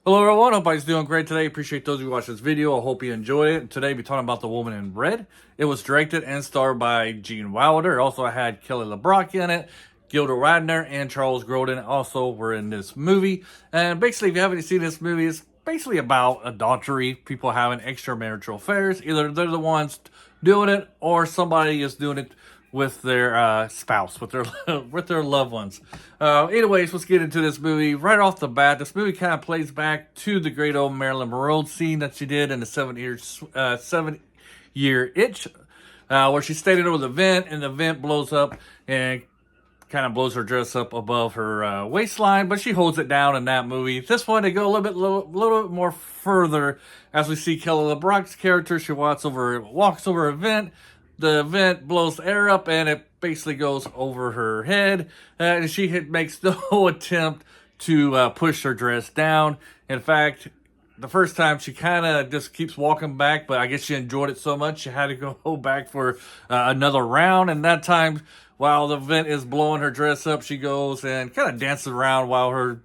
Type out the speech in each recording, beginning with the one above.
Hello everyone, hope everybody's doing great today. Appreciate those of you who watch this video. I hope you enjoy it. Today we're talking about The Woman in Red. It was directed and starred by Gene Wilder. Also, I had Kelly LeBrock in it. Gilda Radner and Charles Grodin also were in this movie. And basically, if you haven't seen this movie, it's basically about adultery. People having extramarital affairs. Either they're the ones doing it or somebody is doing it with their spouse, with their with their loved ones. Anyways, let's get into this movie. Right off the bat, this movie kind of plays back to the great old Marilyn Monroe scene that she did in the 7-year itch, where she's standing over the vent, and the vent blows up and kind of blows her dress up above her waistline, but she holds it down in that movie. This one, they go a little bit more further as we see Kelly LeBrock's character. She walks over a vent. The vent blows the air up, and it basically goes over her head. And she makes no attempt to push her dress down. In fact, the first time she kind of just keeps walking back, but I guess she enjoyed it so much she had to go back for another round. And that time, while the vent is blowing her dress up, she goes and kind of dances around while her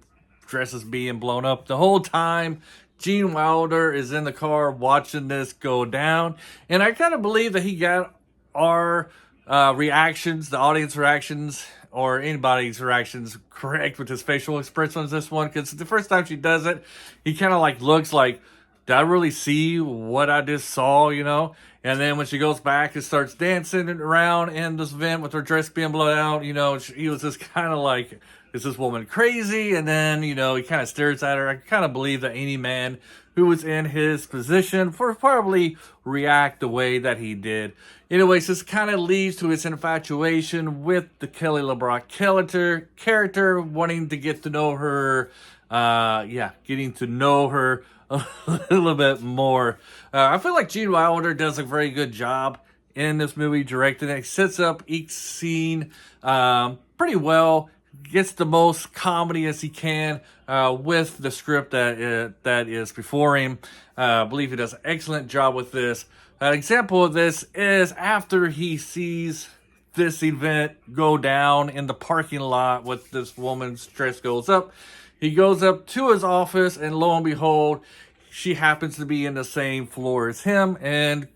dress is being blown up. The whole time, Gene Wilder is in the car watching this go down. And I kind of believe that he got our reactions, the audience reactions, or anybody's reactions correct with his facial expressions this one, because the first time she does it, he kind of like looks like, did I really see what I just saw, you know? And then when she goes back and starts dancing around in this vent with her dress being blown out, you know, he was just kind of like, is this woman crazy? And then, you know, he kind of stares at her. I kind of believe that any man who was in his position would probably react the way that he did. Anyways, this kind of leads to his infatuation with the Kelly LeBrock character, wanting to get to know her, getting to know her a little bit more. I feel like Gene Wilder does a very good job in this movie directing it. He sets up each scene pretty well, gets the most comedy as he can with the script that is before him. I believe he does an excellent job with this. An example of this is after he sees this event go down in the parking lot with this woman's dress goes up. He goes up to his office, and lo and behold, she happens to be in the same floor as him, and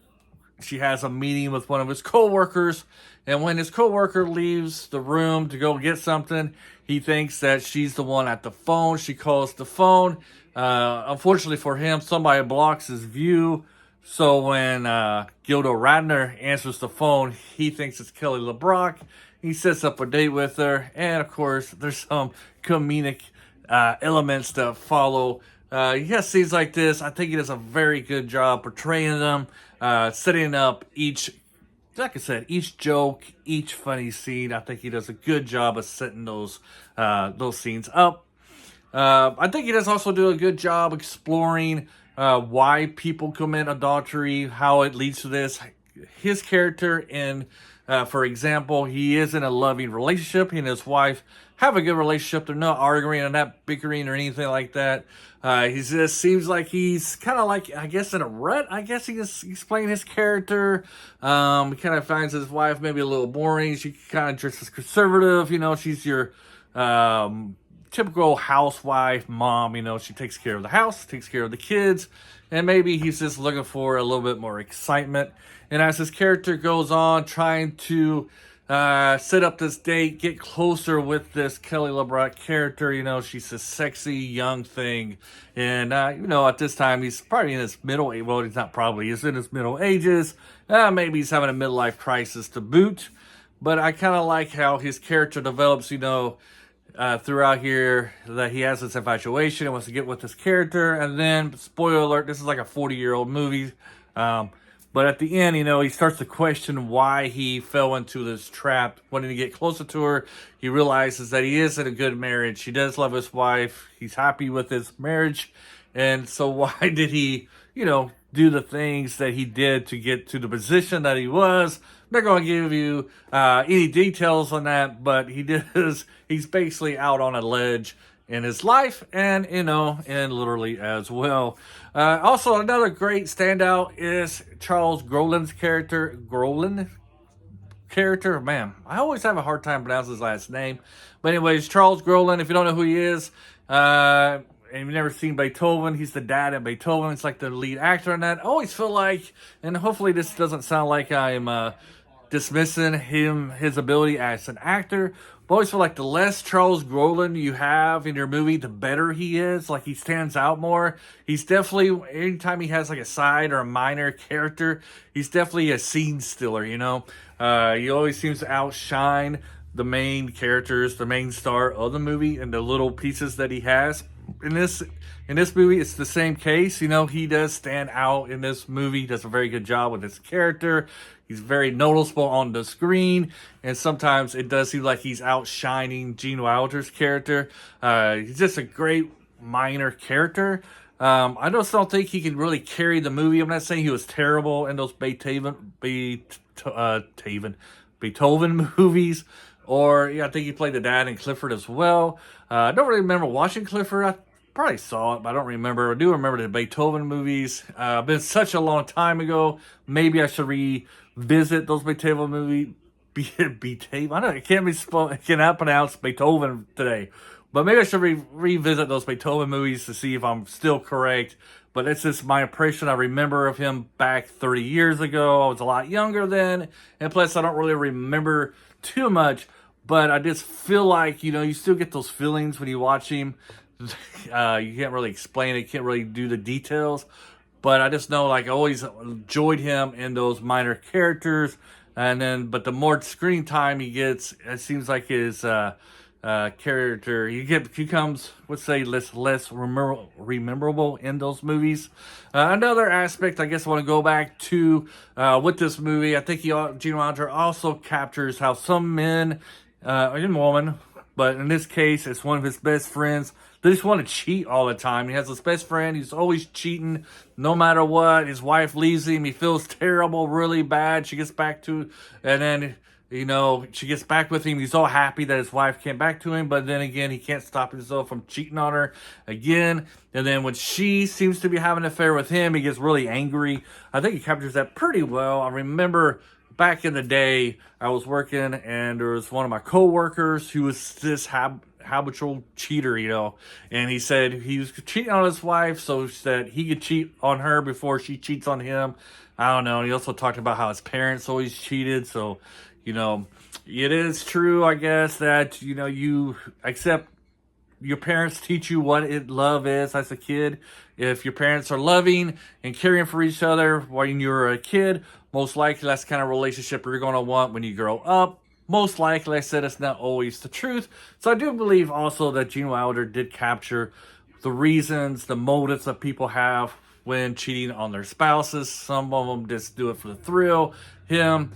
she has a meeting with one of his coworkers. And when his coworker leaves the room to go get something, he thinks that she's the one at the phone. She calls the phone. Unfortunately for him, somebody blocks his view. So when Gilda Radner answers the phone, he thinks it's Kelly LeBrock. He sets up a date with her. And, of course, there's some comedic elements that follow. He has scenes like this. I think he does a very good job portraying them, setting up each, like I said, each joke, each funny scene. I think he does a good job of setting those scenes up. I think he does also do a good job exploring why people commit adultery, how it leads to this. His character for example, he is in a loving relationship. He and his wife have a good relationship. They're not arguing or not bickering or anything like that. He just seems like he's kind of like, I guess, in a rut. I guess he's explaining his character. He kind of finds his wife maybe a little boring. She kind of dresses conservative. You know, she's your typical housewife mom. You know, she takes care of the house, takes care of the kids, and maybe he's just looking for a little bit more excitement. And as his character goes on trying to set up this date, get closer with this Kelly LeBrock character, you know, she's a sexy young thing. And, you know, at this time, he's probably in his middle age. Well, he's not probably. He's in his middle ages. Maybe he's having a midlife crisis to boot. But I kind of like how his character develops, you know, throughout here, that he has this infatuation and wants to get with this character. And then, spoiler alert, this is like a 40-year-old movie. But at the end, you know, he starts to question why he fell into this trap. Wanting to get closer to her, he realizes that he is in a good marriage. He does love his wife. He's happy with his marriage. And so why did he, you know, do the things that he did to get to the position that he was? I'm not going to give you any details on that, but he's basically out on a ledge in his life, and, you know, and literally as well. Also, another great standout is Charles Grolin's character. Man, I always have a hard time pronouncing his last name. But anyways, Charles Grodin, if you don't know who he is, you've never seen Beethoven, he's the dad in Beethoven. It's like the lead actor in that. I always feel like, and hopefully this doesn't sound like I'm dismissing his ability as an actor, but I always feel like the less Charles Grodin you have in your movie, the better he is. Like, he stands out more. He's definitely, anytime he has like a side or a minor character, he's definitely a scene stealer, you know? He always seems to outshine the main characters, the main star of the movie, and the little pieces that he has. In this movie, it's the same case. You know, he does stand out in this movie. He does a very good job with his character. He's very noticeable on the screen, and sometimes it does seem like he's outshining Gene Wilder's character. He's just a great minor character. I just don't think he can really carry the movie. I'm not saying he was terrible in those Beethoven movies, or I think he played the dad in Clifford as well. I don't really remember watching Clifford. I probably saw it, but I don't remember. I do remember the Beethoven movies. Been such a long time ago. Maybe I should revisit those Beethoven movies. Beethoven. I don't. I cannot pronounce Beethoven today. But maybe I should revisit those Beethoven movies to see if I'm still correct. But it's just my impression. I remember of him back 30 years ago. I was a lot younger then. And plus, I don't really remember too much. But I just feel like, you know, you still get those feelings when you watch him. You can't really explain it. You can't really do the details. But I just know, like, I always enjoyed him in those minor characters. And then, but the more screen time he gets, it seems like his character, he becomes, let's say, less rememberable in those movies. Another aspect, I guess, I want to go back to with this movie. I think Gene Wilder also captures how some men and women, but in this case, it's one of his best friends. They just want to cheat all the time. He has his best friend. He's always cheating no matter what. His wife leaves him. He feels terrible, really bad. She gets back to, and then, you know, she gets back with him. He's all happy that his wife came back to him. But then again, he can't stop himself from cheating on her again. And then when she seems to be having an affair with him, he gets really angry. I think he captures that pretty well. I remember back in the day, I was working and there was one of my coworkers who was this habitual cheater, you know, and he said he was cheating on his wife so that he could cheat on her before she cheats on him. I don't know. And he also talked about how his parents always cheated. So, you know, it is true, I guess, that, you know, you accept your parents teach you what love is as a kid. If your parents are loving and caring for each other when you're a kid, most likely that's the kind of relationship you're going to want when you grow up. Most likely, I said, it's not always the truth. So I do believe also that Gene Wilder did capture the reasons, the motives that people have when cheating on their spouses. Some of them just do it for the thrill. Gene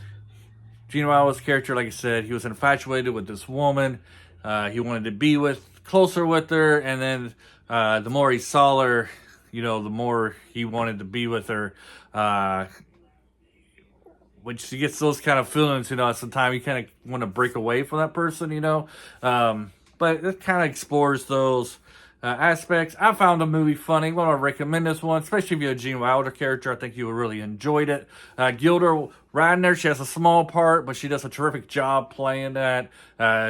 Wilder's character, like I said, he was infatuated with this woman. He wanted to be closer with her, and then the more he saw her, you know, the more he wanted to be with her. When she gets those kind of feelings, you know, sometimes you kind of want to break away from that person, you know. But it kind of explores those aspects. I found the movie funny. I want to recommend this one, especially if you're a Gene Wilder character. I think you would really enjoyed it. Gilda Radner, she has a small part, but she does a terrific job playing that.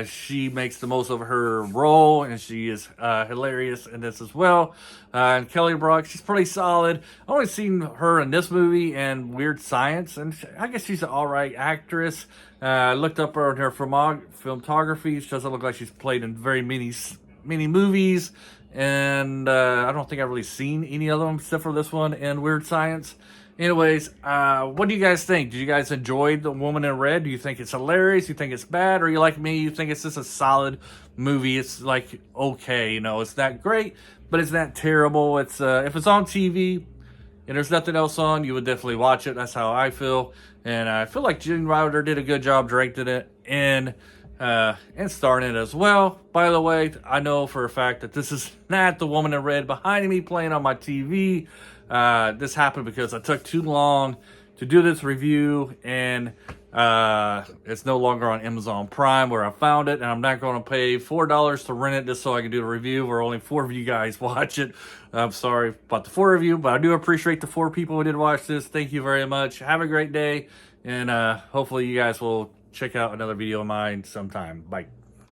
She makes the most of her role, and she is hilarious in this as well. And Kelly LeBrock, she's pretty solid. I've only seen her in this movie and Weird Science, and I guess she's an alright actress. I looked up her in her filmography. She doesn't look like she's played in very many movies, and I don't think I've really seen any of them except for this one and Weird Science. Anyways, what do you guys think? Do you guys enjoy The Woman in Red? Do you think it's hilarious? Do you think it's bad? Or you like me, you think it's just a solid movie? It's like, okay, you know, it's not great, but it's not terrible. It's if it's on TV and there's nothing else on, you would definitely watch it. That's how I feel. And I feel like Gene Wilder did a good job directing it and starring it as well. By the way, I know for a fact that this is not The Woman in Red behind me playing on my TV. This happened because I took too long to do this review, and it's no longer on Amazon Prime where I found it, and I'm not going to pay $4 to rent it just so I can do the review where only 4 of you guys watch it. I'm sorry about the 4 of you, but I do appreciate the 4 people who did watch this. Thank you very much. Have a great day, and hopefully you guys will check out another video of mine sometime. Bye.